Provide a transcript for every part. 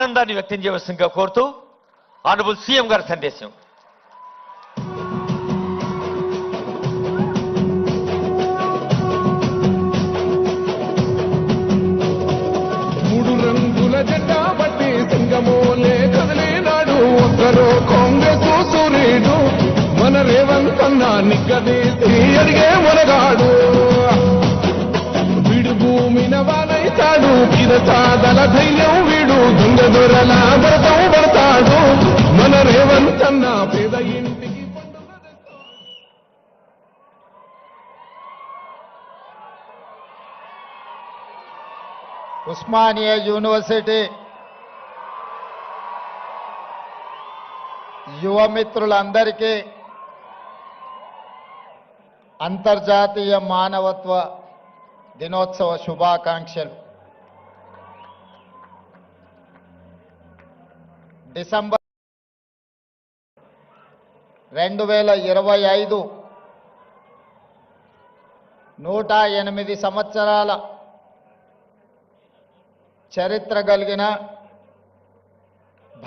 ఆనందాన్ని వ్యక్తం చేయవలసిందిగా కోరుతూ ఆనరబుల్ సీఎం గారి సందేశం. మూడు రంగుల జెండా బట్టి సింగమోలే కదిలినాడు ఒక్కరో కాంగ్రెస్ సూర్యుడు మన రేవంత్ అన్న నిగ్గదీసి అడిగే మొనగాడు వీడు భూమిన వానైతాడు కిరసాదల ధైర్యం వీడు దొంగ దొరల వ్రతం పడతాడు మన రేవంత్ అన్న పేద ఇంటికి ఉస్మానియా యూనివర్సిటీ యువమిత్రులందరికీ అంతర్జాతీయ మానవత్వ దినోత్సవ శుభాకాంక్షలు. డిసెంబర్ 2025 108 సంవత్సరాల చరిత్ర కలిగిన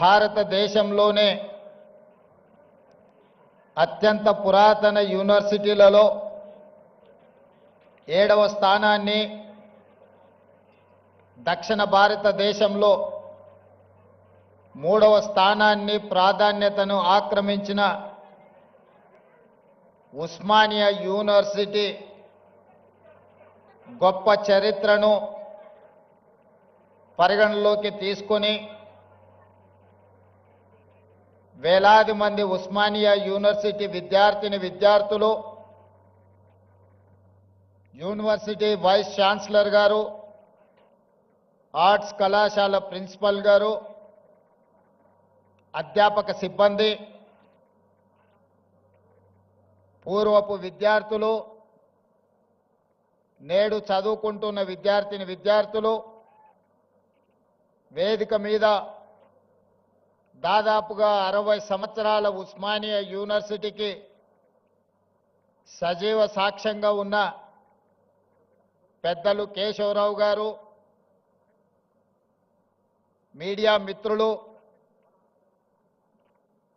భారతదేశంలోనే అత్యంత పురాతన యూనివర్సిటీలలో 7వ స్థానాన్ని, దక్షిణ భారతదేశంలో 3వ స్థానాన్ని ప్రాధాన్యతను ఆక్రమించిన ఉస్మానియా యూనివర్సిటీ గొప్ప చరిత్రను పరిగణలోకి తీసుకొని వేలాది మంది ఉస్మానియా యూనివర్సిటీ విద్యార్థులు, యూనివర్సిటీ వైస్ ఛాన్సలర్ గారు, ఆర్ట్స్ కళాశాల ప్రిన్సిపల్ గారు, అధ్యాపక సిబ్బంది, పూర్వపు విద్యార్థులు, నేడు చదువుకుంటున్న విద్యార్థులు వేదిక మీద దాదాపుగా 60 సంవత్సరాల ఉస్మానియా యూనివర్సిటీకి సజీవ సాక్ష్యంగా ఉన్న పెద్దలు కేశవరావు గారు, మీడియా మిత్రులు,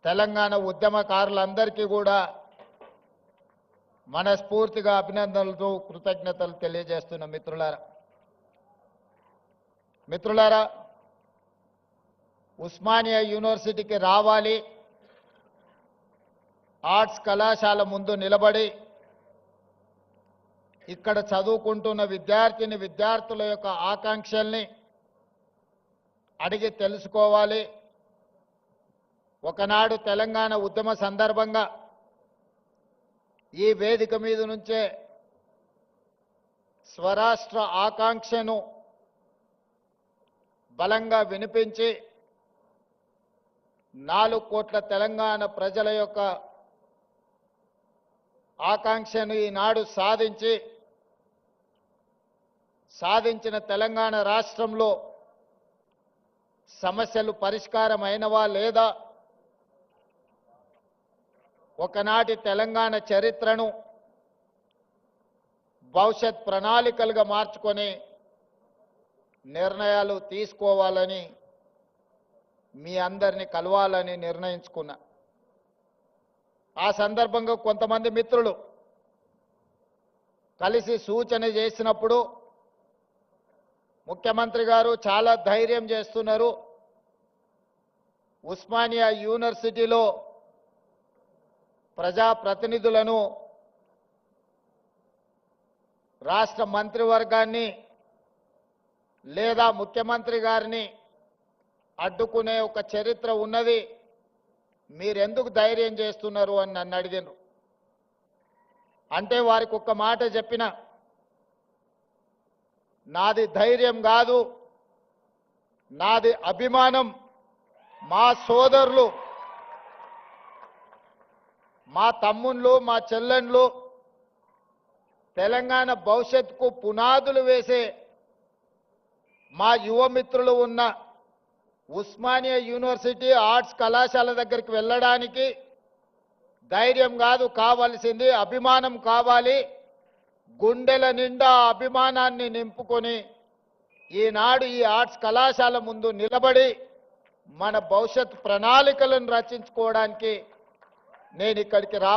తెలంగాణ ఉద్యమకారులందరికీ కూడా మనస్ఫూర్తిగా అభినందనలతో కృతజ్ఞతలు తెలియజేస్తున్న మిత్రులారా, ఉస్మానియా యూనివర్సిటీకి రావాలి, ఆర్ట్స్ కళాశాల ముందు నిలబడి ఇక్కడ చదువుకుంటున్న విద్యార్థుల యొక్క ఆకాంక్షల్ని అడిగి తెలుసుకోవాలి. ఒకనాడు తెలంగాణ ఉద్యమ సందర్భంగా ఈ వేదిక మీద నుంచే స్వరాష్ట్ర ఆకాంక్షను బలంగా వినిపించి 4 కోట్ల తెలంగాణ ప్రజల యొక్క ఆకాంక్షను ఈనాడు సాధించిన తెలంగాణ రాష్ట్రంలో సమస్యలు పరిష్కారమైనవా లేదా, ఒకనాటి తెలంగాణ చరిత్రను భవిష్యత్ ప్రణాళికలుగా మార్చుకొని నిర్ణయాలు తీసుకోవాలని మీ అందరినీ కలవాలని నిర్ణయించుకున్నా. ఆ సందర్భంగా కొంతమంది మిత్రులు కలిసి సూచన చేసినప్పుడు ముఖ్యమంత్రి గారు చాలా ధైర్యం చేస్తున్నారు, ఉస్మానియా యూనివర్సిటీలో ప్రజాప్రతినిధులను, రాష్ట్ర మంత్రివర్గాన్ని లేదా ముఖ్యమంత్రి గారిని అడ్డుకునే ఒక చరిత్ర ఉన్నది, మీరెందుకు ధైర్యం చేస్తున్నారు అని నన్ను అడిగారు. అంటే వారికి ఒక్క మాట చెప్పిన, నాది ధైర్యం కాదు, నాది అభిమానం. మా సోదరులు, మా తమ్ముళ్ళు, మా చెల్లెండ్లు తెలంగాణ భవిష్యత్తుకు పునాదులు వేసే మా యువమిత్రులు ఉన్న ఉస్మానియా యూనివర్సిటీ ఆర్ట్స్ కళాశాల దగ్గరికి వెళ్ళడానికి ధైర్యం కాదు కావాల్సింది, అభిమానం కావాలి. గుండెల నిండా అభిమానాన్ని నింపుకొని ఈనాడు ఈ ఆర్ట్స్ కళాశాల ముందు నిలబడి మన భవిష్యత్ ప్రణాళికలను రచించుకోవడానికి నేను ఇక్కడికి